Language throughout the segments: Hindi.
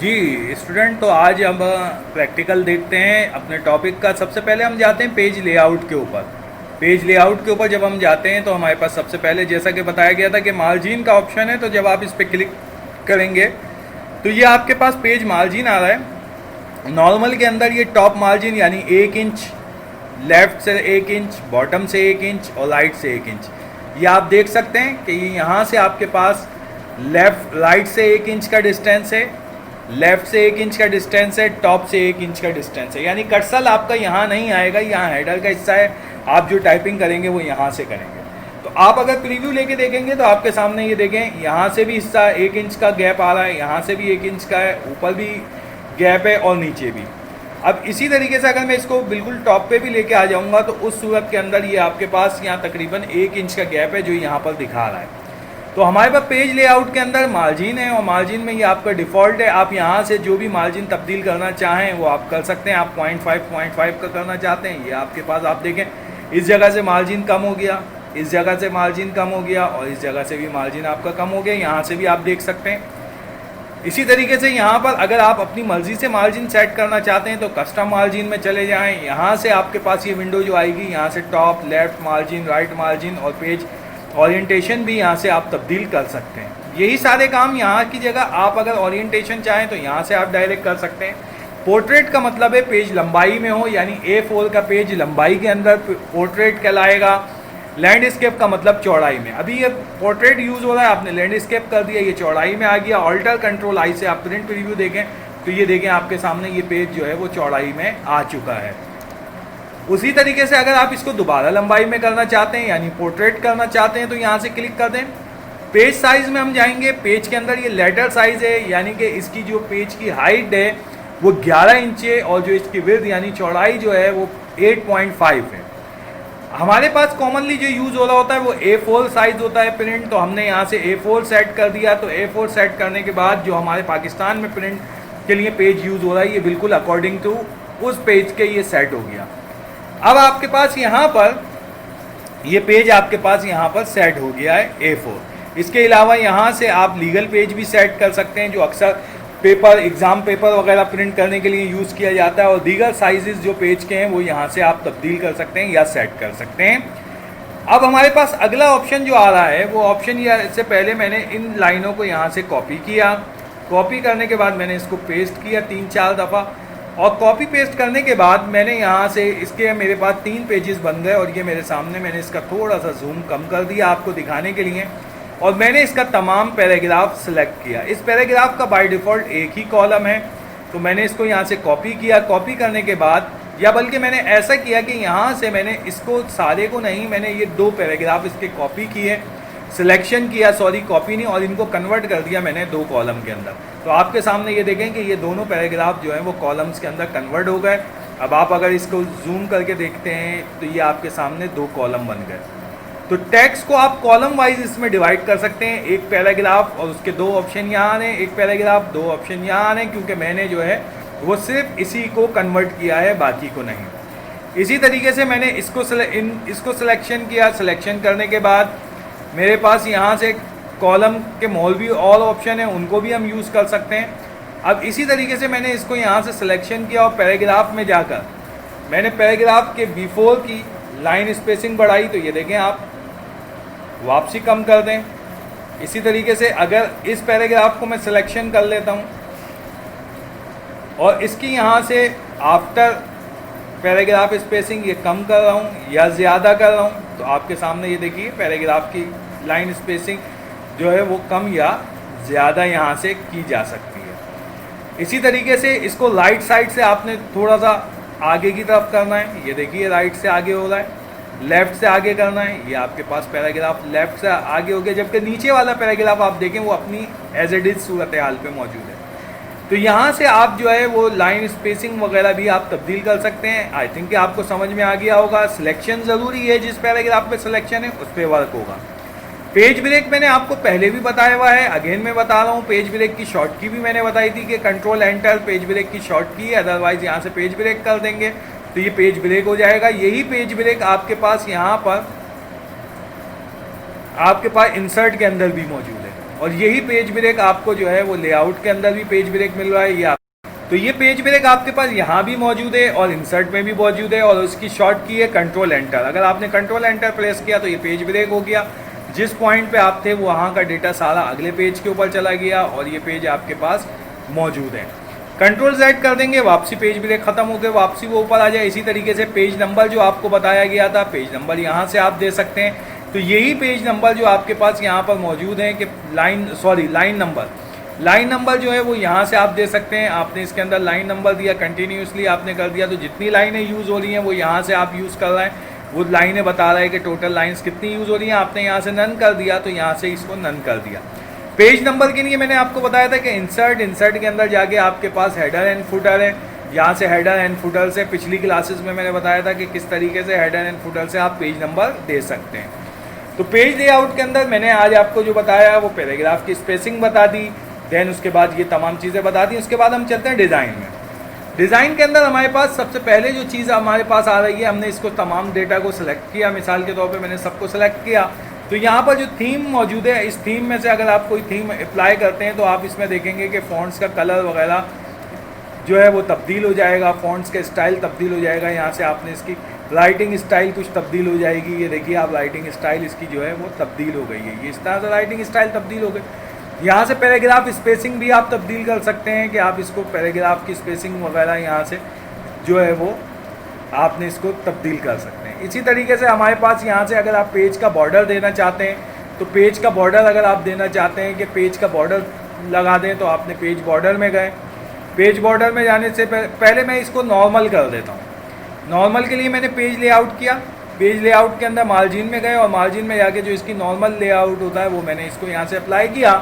जी स्टूडेंट, तो आज हम प्रैक्टिकल देखते हैं अपने टॉपिक का। सबसे पहले हम जाते हैं पेज लेआउट के ऊपर। पेज लेआउट के ऊपर जब हम जाते हैं तो हमारे पास सबसे पहले, जैसा कि बताया गया था, कि मार्जिन का ऑप्शन है। तो जब आप इस पर क्लिक करेंगे तो ये आपके पास पेज मार्जिन आ रहा है। नॉर्मल के अंदर ये टॉप मार्जिन यानी 1 इंच, लेफ्ट से 1 इंच, बॉटम से 1 इंच और राइट से 1 इंच। ये आप देख सकते हैं कि यहाँ से आपके पास राइट से 1 इंच का डिस्टेंस है, लेफ्ट से 1 इंच का डिस्टेंस है, टॉप से 1 इंच का डिस्टेंस है। यानी कर्सर आपका यहाँ नहीं आएगा, यहाँ हेडर का हिस्सा है। आप जो टाइपिंग करेंगे वो यहाँ से करेंगे। तो आप अगर प्रीव्यू लेके देखेंगे तो आपके सामने ये देखें, यहाँ से भी हिस्सा 1 इंच का गैप आ रहा है, यहाँ से भी 1 इंच का है, ऊपर भी गैप है और नीचे भी। अब इसी तरीके से अगर मैं इसको बिल्कुल टॉप पे भी लेके आ जाऊँगा तो उस सूरत के अंदर ये आपके पास यहाँ तकरीबन 1 इंच का गैप है जो यहाँ पर दिखा रहा है। तो हमारे पास पेज लेआउट के अंदर मार्जिन है और मार्जिन में ये आपका डिफ़ॉल्ट है। आप यहाँ से जो भी मार्जिन तब्दील करना चाहें वो आप कर सकते हैं। आप 0.5 का करना चाहते हैं, ये आपके पास, आप देखें इस जगह से मार्जिन कम हो गया, इस जगह से मार्जिन कम हो गया और इस जगह से भी मार्जिन आपका कम हो गया। यहाँ से भी आप देख सकते हैं। इसी तरीके से यहाँ पर अगर आप अपनी मर्जी से मार्जिन सेट करना चाहते हैं तो कस्टम मार्जिन में चले जाएँ। यहाँ से आपके पास ये विंडो जो आएगी, यहाँ से top, left margin, right margin और पेज ओरिएंटेशन भी यहाँ से आप तब्दील कर सकते हैं। यही सारे काम यहाँ की जगह आप अगर ओरिएंटेशन चाहें तो यहाँ से आप डायरेक्ट कर सकते हैं। पोर्ट्रेट का मतलब है पेज लंबाई में हो, यानी A4 का पेज लंबाई के अंदर पोर्ट्रेट कहलाएगा। लैंडस्केप का मतलब चौड़ाई में। अभी ये पोर्ट्रेट यूज़ हो रहा है, आपने लैंडस्केप कर दिया, ये चौड़ाई में आ गया। ऑल्टर कंट्रोल आई से आप प्रिंट रिव्यू देखें तो ये देखें आपके सामने ये पेज जो है वो चौड़ाई में आ चुका है। उसी तरीके से अगर आप इसको दोबारा लंबाई में करना चाहते हैं यानी पोर्ट्रेट करना चाहते हैं तो यहाँ से क्लिक कर दें। पेज साइज में हम जाएंगे। पेज के अंदर ये लेटर साइज है, यानी कि इसकी जो पेज की हाइट है वो 11 इंच है और जो इसकी विड्थ यानी चौड़ाई जो है वो 8.5 है। हमारे पास कॉमनली जो यूज़ हो रहा होता है वो A4 साइज होता है प्रिंट, तो हमने यहाँ से A4 सेट कर दिया। तो A4 सेट करने के बाद जो हमारे पाकिस्तान में प्रिंट के लिए पेज यूज़ हो रहा है ये बिल्कुल अकॉर्डिंग टू उस पेज के ये सेट हो गया। अब आपके पास यहाँ पर ये पेज आपके पास यहाँ पर सेट हो गया है A4। इसके अलावा यहाँ से आप लीगल पेज भी सेट कर सकते हैं जो अक्सर पेपर, एग्ज़ाम पेपर वगैरह प्रिंट करने के लिए यूज़ किया जाता है। और दीगर साइजेस जो पेज के हैं वो यहाँ से आप तब्दील कर सकते हैं या सेट कर सकते हैं। अब हमारे पास अगला ऑप्शन जो आ रहा है वो ऑप्शन, या इससे पहले मैंने इन लाइनों को यहाँ से कॉपी किया। कॉपी करने के बाद मैंने इसको पेस्ट किया 3-4 दफ़ा, और कॉपी पेस्ट करने के बाद मैंने यहाँ से इसके मेरे पास 3 पेजेस बन गए और ये मेरे सामने, मैंने इसका थोड़ा सा जूम कम कर दिया आपको दिखाने के लिए, और मैंने इसका तमाम पैराग्राफ सेलेक्ट किया। इस पैराग्राफ का बाय डिफ़ॉल्ट एक ही कॉलम है, तो मैंने इसको यहाँ से कॉपी किया। कॉपी करने के बाद, या बल्कि मैंने ऐसा किया कि यहाँ से मैंने इसको सारे को नहीं, मैंने ये 2 पैराग्राफ इसके कॉपी किए, सिलेक्शन किया, सॉरी कॉपी नहीं, और इनको कन्वर्ट कर दिया मैंने 2 कॉलम के अंदर। तो आपके सामने ये देखें कि ये दोनों पैराग्राफ जो हैं वो कॉलम्स के अंदर कन्वर्ट हो गए। अब आप अगर इसको जूम करके देखते हैं तो ये आपके सामने 2 कॉलम बन गए। तो टेक्स्ट को आप कॉलम वाइज इसमें डिवाइड कर सकते हैं। एक पैराग्राफ और उसके 2 ऑप्शन यहाँ आ रहे हैं, एक पैराग्राफ 2 ऑप्शन यहाँ आ रहे हैं, क्योंकि मैंने जो है वो सिर्फ इसी को कन्वर्ट किया है, बाकी को नहीं। इसी तरीके से मैंने इसको सिलेक्शन किया। सिलेक्शन करने के बाद मेरे पास यहाँ से कॉलम के मोल भी और ऑप्शन है, उनको भी हम यूज़ कर सकते हैं। अब इसी तरीके से मैंने इसको यहाँ से सिलेक्शन किया और पैराग्राफ में जाकर मैंने पैराग्राफ के बिफोर की लाइन स्पेसिंग बढ़ाई। तो ये देखें आप, वापसी कम कर दें। इसी तरीके से अगर इस पैराग्राफ को मैं सिलेक्शन कर लेता हूँ और इसकी यहाँ से आफ्टर पैराग्राफ स्पेसिंग ये कम कर रहा हूँ या ज़्यादा कर रहा हूँ, तो आपके सामने ये देखिए पैराग्राफ की लाइन स्पेसिंग जो है वो कम या ज़्यादा यहाँ से की जा सकती है। इसी तरीके से इसको राइट साइड से आपने थोड़ा सा आगे की तरफ करना है। ये देखिए राइट से आगे हो रहा है, लेफ़्ट से आगे करना है। ये आपके पास पैराग्राफ लेफ़्ट से आगे हो गया, जबकि नीचे वाला पैराग्राफ आप देखें वो अपनी एज इट इज़ सूरत हाल पे मौजूद है। तो यहाँ से आप जो है वो लाइन स्पेसिंग वगैरह भी आप तब्दील कर सकते हैं। आई थिंक कि आपको समझ में आ गया होगा। सिलेक्शन ज़रूरी है, जिस पैराग्राफ पे सिलेक्शन है उस पर वर्क होगा। पेज ब्रेक मैंने आपको पहले भी बताया हुआ है, अगेन मैं बता रहा हूँ। पेज ब्रेक की शॉर्ट की भी मैंने बताई थी कि कंट्रोल एंटर पेज ब्रेक की शॉर्ट की है, अदरवाइज यहाँ से पेज ब्रेक कर देंगे तो ये पेज ब्रेक हो जाएगा। यही पेज ब्रेक आपके पास यहाँ पर आपके पास इंसर्ट के अंदर भी मौजूद है। और यही पेज ब्रेक आपको जो है वो लेआउट के अंदर भी पेज ब्रेक मिल रहा है। ये तो ये पेज ब्रेक आपके पास यहाँ भी मौजूद है और इंसर्ट में भी मौजूद है, और उसकी शॉर्ट की है कंट्रोल एंटर। अगर आपने कंट्रोल एंटर प्रेस किया तो ये पेज ब्रेक हो गया। जिस पॉइंट पे आप थे वहाँ का डेटा सारा अगले पेज के ऊपर चला गया और ये पेज आपके पास मौजूद है। कंट्रोल Z कर देंगे, वापसी पेज ब्रेक खत्म हो गया, वापसी वो ऊपर आ जाए। इसी तरीके से पेज नंबर जो आपको बताया गया था, पेज नंबर यहाँ से आप दे सकते हैं। तो यही पेज नंबर जो आपके पास यहाँ पर मौजूद है कि लाइन नंबर जो है वो यहाँ से आप दे सकते हैं। आपने इसके अंदर लाइन नंबर दिया, कंटिन्यूसली आपने कर दिया, तो जितनी लाइनें यूज़ हो रही हैं वो यहाँ से आप यूज़ कर रहे हैं। वो लाइनें बता रहा है कि टोटल लाइंस कितनी यूज़ हो रही हैं। आपने यहाँ से नन कर दिया तो यहाँ से इसको नन कर दिया। पेज नंबर के लिए मैंने आपको बताया था कि इंसर्ट के अंदर जाके आपके पास हेडर एंड फुटर है। यहाँ से हेडर एंड फुटर से पिछली क्लासेस में मैंने बताया था कि किस तरीके से हेडर एंड फुटर से आप पेज नंबर दे सकते हैं। तो पेज लेआउट के अंदर मैंने आज आपको जो बताया वो पैराग्राफ की स्पेसिंग बता दी, देन उसके बाद ये तमाम चीज़ें बता दी। उसके बाद हम चलते हैं डिज़ाइन में। डिज़ाइन के अंदर हमारे पास सबसे पहले जो चीज़ हमारे पास आ रही है, हमने इसको तमाम डेटा को सिलेक्ट किया। मिसाल के तौर पे मैंने सबको सिलेक्ट किया, तो यहाँ पर जो थीम मौजूद है, इस थीम में से अगर आप कोई थीम अप्लाई करते हैं तो आप इसमें देखेंगे कि फ़ॉन्ट्स का कलर वगैरह जो है वो तब्दील हो जाएगा, फ़ॉन्ट्स का स्टाइल तब्दील हो जाएगा। यहाँ से आपने इसकी राइटिंग स्टाइल कुछ तब्दील हो जाएगी। ये देखिए आप, राइटिंग स्टाइल इसकी जो है वो तब्दील हो गई है। ये इस तरह से राइटिंग स्टाइल तब्दील हो गई। यहाँ से पैराग्राफ स्पेसिंग भी आप तब्दील कर सकते हैं कि आप इसको पैराग्राफ की स्पेसिंग वगैरह यहाँ से जो है वो आपने इसको तब्दील कर सकते हैं। इसी तरीके से हमारे पास यहाँ से अगर आप पेज का बॉर्डर देना चाहते हैं तो पेज का बॉर्डर अगर आप देना चाहते हैं कि पेज का बॉर्डर लगा दें, तो आपने पेज बॉर्डर में गए। पेज बॉर्डर में जाने से पहले मैं इसको नॉर्मल कर देता हूँ। नॉर्मल के लिए मैंने पेज लेआउट किया। पेज लेआउट के अंदर मार्जिन में गए और मार्जिन में जाके जो इसकी नॉर्मल लेआउट होता है वो मैंने इसको यहाँ से अप्लाई किया।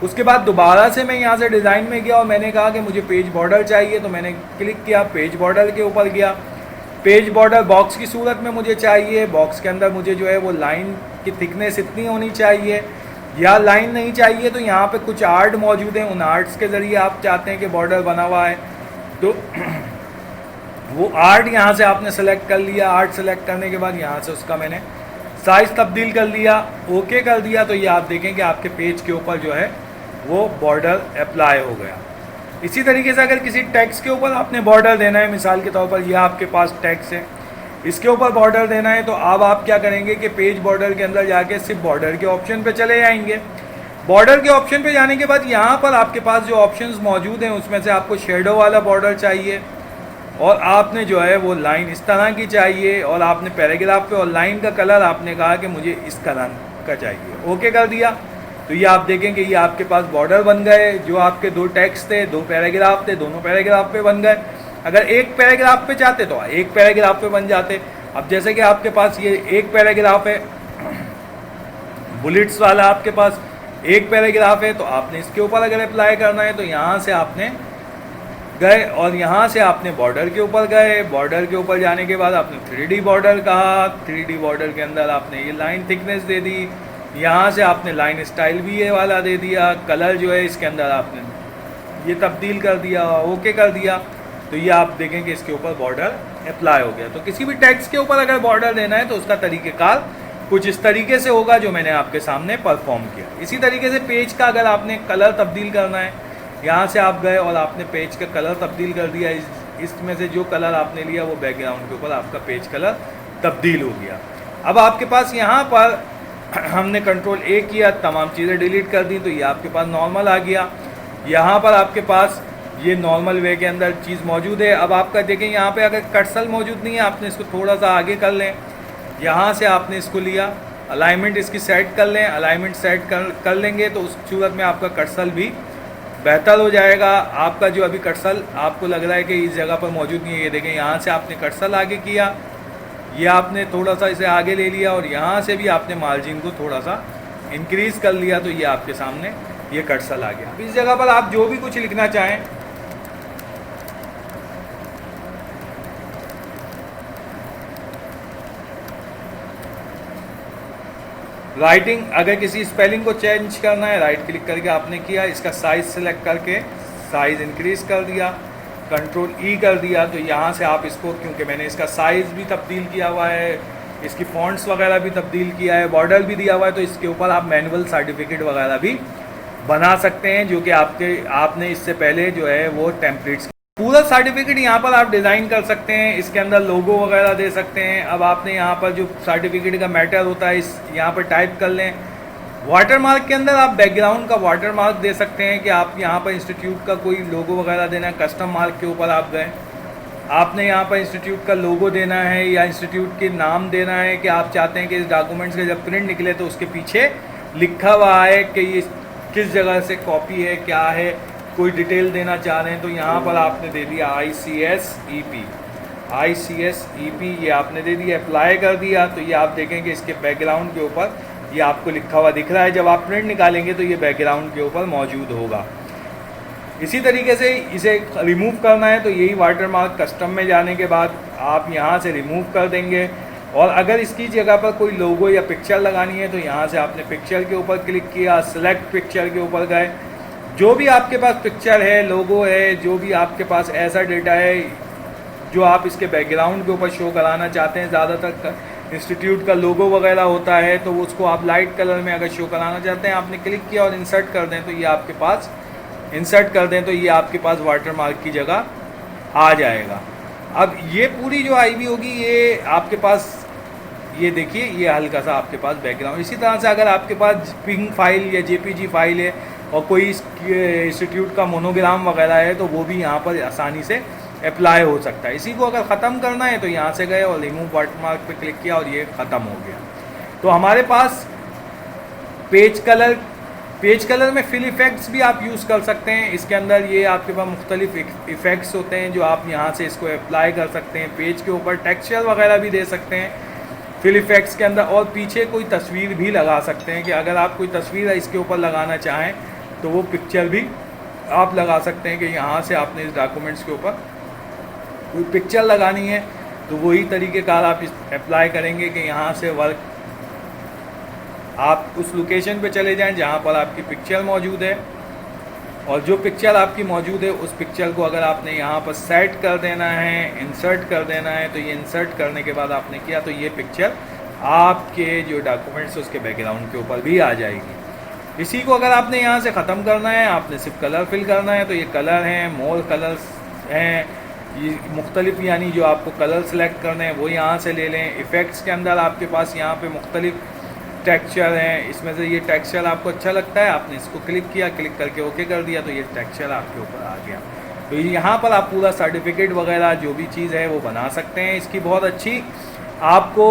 उसके बाद दोबारा से मैं यहाँ से डिज़ाइन में गया और मैंने कहा कि मुझे पेज बॉर्डर चाहिए, तो मैंने क्लिक किया, पेज बॉर्डर के ऊपर गया। पेज बॉर्डर बॉक्स की सूरत में मुझे चाहिए। बॉक्स के अंदर मुझे जो है वो लाइन की थिकनेस इतनी होनी चाहिए, या लाइन नहीं चाहिए तो यहाँ पे कुछ आर्ट मौजूद हैं, उन आर्ट्स के ज़रिए आप चाहते हैं कि बॉर्डर बना हुआ है तो वो आर्ट यहाँ से आपने सेलेक्ट कर लिया। आर्ट सेलेक्ट करने के बाद यहाँ से उसका मैंने साइज़ तब्दील कर लिया, ओके कर दिया। तो ये आप देखें कि आपके पेज के ऊपर जो है वो बॉर्डर अप्लाई हो गया। इसी तरीके से अगर किसी टेक्स्ट के ऊपर आपने बॉर्डर देना है, मिसाल के तौर पर ये आपके पास टेक्स्ट है, इसके ऊपर बॉर्डर देना है, तो अब आप क्या करेंगे कि पेज बॉर्डर के अंदर जाके सिर्फ बॉर्डर के ऑप्शन पे चले जाएंगे। बॉर्डर के ऑप्शन पे जाने के बाद यहाँ पर आपके पास जो ऑप्शंस मौजूद हैं उसमें से आपको शेडो वाला बॉर्डर चाहिए और आपने जो है वो लाइन इस तरह की चाहिए, और आपने पैराग्राफ पे और लाइन का कलर आपने कहा कि मुझे इस कलर का चाहिए, ओके कर दिया। तो ये आप देखें कि ये आपके पास बॉर्डर बन गए। जो आपके दो टेक्स्ट थे, दो पैराग्राफ थे, दोनों पैराग्राफ पे बन गए। अगर एक पैराग्राफ पे चाहते तो एक पैराग्राफ पे बन जाते। अब जैसे कि आपके पास ये एक पैराग्राफ है, बुलेट्स वाला आपके पास एक पैराग्राफ है, तो आपने इसके ऊपर अगर अप्लाई करना है तो यहाँ से आपने गए और यहाँ से आपने बॉर्डर के ऊपर गए। बॉर्डर के ऊपर जाने के बाद आपने 3D बॉर्डर कहा। 3D बॉर्डर के अंदर आपने ये लाइन थिकनेस दे दी। यहाँ से आपने लाइन स्टाइल भी ये वाला दे दिया। कलर जो है इसके अंदर आपने ये तब्दील कर दिया, ओके कर दिया। तो ये आप देखें कि इसके ऊपर बॉर्डर अप्लाई हो गया। तो किसी भी टेक्स्ट के ऊपर अगर बॉर्डर देना है तो उसका तरीक़ेकार कुछ इस तरीके से होगा जो मैंने आपके सामने परफॉर्म किया। इसी तरीके से पेज का अगर आपने कलर तब्दील करना है, यहाँ से आप गए और आपने पेज का कलर तब्दील कर दिया। इसमें से जो कलर आपने लिया वो बैकग्राउंड के ऊपर आपका पेज कलर तब्दील हो गया। अब आपके पास यहाँ पर हमने कंट्रोल A किया, तमाम चीज़ें डिलीट कर दी, तो ये आपके पास नॉर्मल आ गया। यहाँ पर आपके पास ये नॉर्मल वे के अंदर चीज़ मौजूद है। अब आपका देखें यहाँ पे अगर कर्सर मौजूद नहीं है, आपने इसको थोड़ा सा आगे कर लें। यहाँ से आपने इसको लिया, अलाइनमेंट इसकी सेट कर लें। अलाइनमेंट सेट कर लेंगे तो उस सूरत में आपका कर्सर भी बेहतर हो जाएगा। आपका जो अभी कर्सर आपको लग रहा है कि इस जगह पर मौजूद नहीं है, ये देखें यहाँ से आपने कर्सर आगे किया, ये आपने थोड़ा सा इसे आगे ले लिया और यहाँ से भी आपने मार्जिन को थोड़ा सा इंक्रीज़ कर लिया, तो ये आपके सामने ये कर्सर आ गया। इस जगह पर आप जो भी कुछ लिखना चाहें राइटिंग, अगर किसी स्पेलिंग को चेंज करना है, राइट क्लिक करके आपने किया, इसका साइज़ सेलेक्ट करके साइज़ इंक्रीज़ कर दिया, कंट्रोल E कर दिया। तो यहाँ से आप इसको, क्योंकि मैंने इसका साइज़ भी तब्दील किया हुआ है, इसकी फॉन्ट्स वगैरह भी तब्दील किया है, बॉर्डर भी दिया हुआ है, तो इसके ऊपर आप मैनुअल सर्टिफिकेट वगैरह भी बना सकते हैं, जो कि आपने इससे पहले जो है वो टेम्पलेट्स। पूरा सर्टिफिकेट यहाँ पर आप डिज़ाइन कर सकते हैं, इसके अंदर लोगो वगैरह दे सकते हैं। अब आपने यहाँ पर जो सर्टिफिकेट का मैटर होता है इस यहाँ पर टाइप कर लें। वाटरमार्क के अंदर आप बैकग्राउंड का वाटरमार्क दे सकते हैं कि आप यहाँ पर इंस्टीट्यूट का कोई लोगो वगैरह देना है। कस्टम मार्क के ऊपर आप गए, आपने यहाँ पर इंस्टीट्यूट का लोगो देना है या इंस्टीट्यूट के नाम देना है कि आप चाहते हैं कि इस डॉक्यूमेंट्स के जब प्रिंट निकले तो उसके पीछे लिखा हुआ है कि ये किस जगह से कॉपी है, क्या है, कोई डिटेल देना चाह रहे हैं तो यहाँ पर आपने दे दिया ICSEP, ये आपने दे दिया, अप्लाई कर दिया। तो ये आप देखेंगे इसके बैकग्राउंड के ऊपर ये आपको लिखा हुआ दिख रहा है। जब आप प्रिंट निकालेंगे तो ये बैकग्राउंड के ऊपर मौजूद होगा। इसी तरीके से इसे रिमूव करना है तो यही वाटरमार्क कस्टम में जाने के बाद आप यहाँ से रिमूव कर देंगे। और अगर इसकी जगह पर कोई लोगो या पिक्चर लगानी है तो यहाँ से आपने पिक्चर के ऊपर क्लिक किया, सिलेक्ट पिक्चर के ऊपर गए। जो भी आपके पास पिक्चर है, लोगो है, जो भी आपके पास ऐसा डेटा है जो आप इसके बैकग्राउंड के ऊपर शो कराना चाहते हैं, ज़्यादातर इंस्टीट्यूट का लोगो वगैरह होता है तो उसको आप लाइट कलर में अगर शो कराना चाहते हैं, आपने क्लिक किया और इंसर्ट कर दें तो ये आपके पास वाटरमार्क की जगह आ जाएगा। अब ये पूरी जो आईवी होगी ये आपके पास, ये देखिए ये हल्का सा आपके पास बैकग्राउंड। इसी तरह से अगर आपके पास पिंग फाइल या JPG फाइल है और कोई इंस्टीट्यूट का मोनोग्राम वगैरह है तो वो भी यहाँ पर आसानी से अप्लाई हो सकता है। इसी को अगर ख़त्म करना है तो यहाँ से गए और रिमूव वाटरमार्क पे क्लिक किया और ये ख़त्म हो गया। तो हमारे पास पेज कलर में फिल इफ़ेक्ट्स भी आप यूज़ कर सकते हैं। इसके अंदर ये आपके पास मुख्तलिफ इफ़ेक्ट्स होते हैं जो आप यहाँ से इसको अप्लाई कर सकते हैं। पेज के ऊपर टेक्सचर वगैरह भी दे सकते हैं फिल इफ़ेक्ट्स के अंदर, और पीछे कोई तस्वीर भी लगा सकते हैं कि अगर आप कोई तस्वीर इसके ऊपर लगाना चाहें तो वो पिक्चर भी आप लगा सकते हैं कि यहाँ से आपने इस डॉक्यूमेंट्स के ऊपर कोई पिक्चर लगानी है तो वही तरीक़ेकार आप अप्लाई करेंगे कि यहाँ से वर्क आप उस लोकेशन पे चले जाएं जहाँ पर आपकी पिक्चर मौजूद है, और जो पिक्चर आपकी मौजूद है उस पिक्चर को अगर आपने यहाँ पर सेट कर देना है, इंसर्ट कर देना है, तो ये इंसर्ट करने के बाद आपने किया तो ये पिक्चर आपके जो डॉक्यूमेंट्स उसके बैकग्राउंड के ऊपर भी आ जाएगी। इसी को अगर आपने यहाँ से ख़त्म करना है, आपने सिर्फ कलर फिल करना है तो ये कलर हैं, मोर कलर्स हैं, ये मुख्तलिफ यानी जो आपको कलर सेलेक्ट करने हैं वो यहाँ से ले लें। इफ़ेक्ट्स के अंदर आपके पास यहाँ पे मुख्तलिफ टेक्सचर हैं, इसमें से ये टेक्सचर आपको अच्छा लगता है, आपने इसको क्लिक किया, क्लिक करके ओके कर दिया तो ये टेक्सचर आपके ऊपर आ गया। तो यहाँ पर आप पूरा सर्टिफिकेट वगैरह जो भी चीज़ है वो बना सकते हैं। इसकी बहुत अच्छी आपको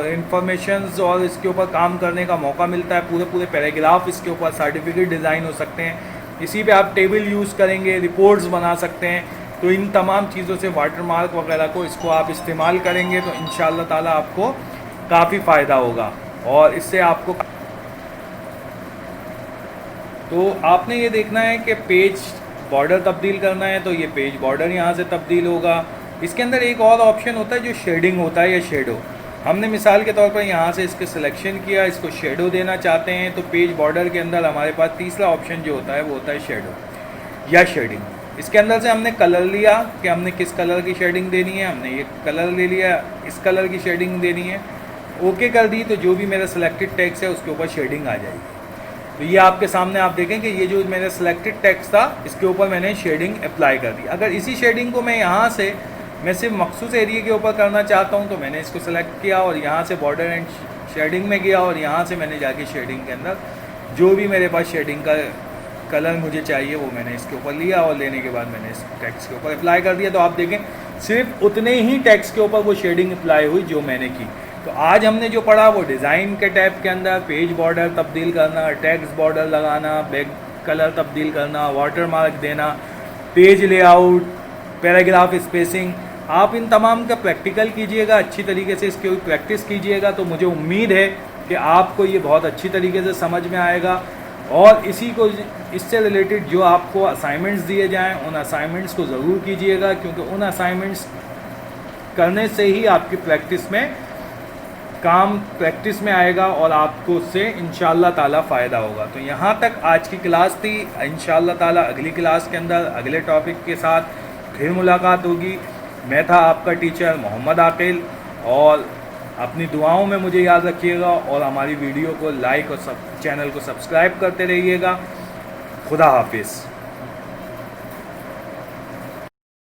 इंफॉर्मेशंस और इसके ऊपर काम करने का मौका मिलता है। पूरे पैराग्राफ इसके ऊपर सर्टिफिकेट डिज़ाइन हो सकते हैं। इसी पे आप टेबल यूज़ करेंगे, रिपोर्ट्स बना सकते हैं। तो इन तमाम चीज़ों से वाटरमार्क वगैरह को इसको आप इस्तेमाल करेंगे तो इंशाअल्लाह ताला आपको काफ़ी फ़ायदा होगा। और इससे आपको तो आपने ये देखना है कि पेज बॉर्डर तब्दील करना है तो ये पेज बॉर्डर यहाँ से तब्दील होगा। इसके अंदर एक और ऑप्शन होता है जो शेडिंग होता है या शेडो। हमने मिसाल के तौर पर यहाँ से इसके सिलेक्शन किया, इसको शेडो देना चाहते हैं तो पेज बॉर्डर के अंदर हमारे पास तीसरा ऑप्शन जो होता है वो होता है शेडो या शेडिंग। इसके अंदर से हमने कलर लिया कि हमने किस कलर की शेडिंग देनी है, हमने ये कलर ले लिया, इस कलर की शेडिंग देनी है, ओके कर दी तो जो भी मेरा सिलेक्टेड टेक्स्ट है उसके ऊपर शेडिंग आ जाएगी। तो ये आपके सामने आप देखें कि ये जो मेरा सिलेक्टेड टेक्स्ट था इसके ऊपर मैंने शेडिंग अप्लाई कर दी। अगर इसी शेडिंग को मैं यहाँ से मैं सिर्फ मखसूस एरिया के ऊपर करना चाहता हूँ तो मैंने इसको सेलेक्ट किया और यहाँ से बॉर्डर एंड शेडिंग में गया और यहाँ से मैंने जाके शेडिंग के अंदर जो भी मेरे पास शेडिंग का कलर मुझे चाहिए वो मैंने इसके ऊपर लिया और लेने के बाद मैंने इस टेक्स्ट के ऊपर अप्लाई कर दिया। तो आप देखें सिर्फ उतने ही टेक्स्ट के ऊपर वो शेडिंग अप्लाई हुई जो मैंने की। तो आज हमने जो पढ़ा वो डिज़ाइन के टैब के अंदर पेज बॉर्डर तब्दील करना, टेक्स्ट बॉर्डर लगाना, बैक कलर तब्दील करना, वाटरमार्क देना, पेज लेआउट, पैराग्राफ स्पेसिंग, आप इन तमाम का प्रैक्टिकल कीजिएगा, अच्छी तरीके से इसकी प्रैक्टिस कीजिएगा। तो मुझे उम्मीद है कि आपको ये बहुत अच्छी तरीके से समझ में आएगा। और इसी को इससे रिलेटेड जो आपको असाइनमेंट्स दिए जाएं उन असाइनमेंट्स को ज़रूर कीजिएगा, क्योंकि उन असाइनमेंट्स करने से ही आपकी प्रैक्टिस में आएगा और आपको उससे इंशाअल्लाह ताला फ़ायदा होगा। तो यहाँ तक आज की क्लास थी। इंशाअल्लाह ताला अगली क्लास के अंदर अगले टॉपिक के साथ फिर मुलाकात होगी। मैं था आपका टीचर मोहम्मद आकिल और अपनी दुआओं में मुझे याद रखिएगा और हमारी वीडियो को लाइक और चैनल को सब्सक्राइब करते रहिएगा। खुदा हाफिज़।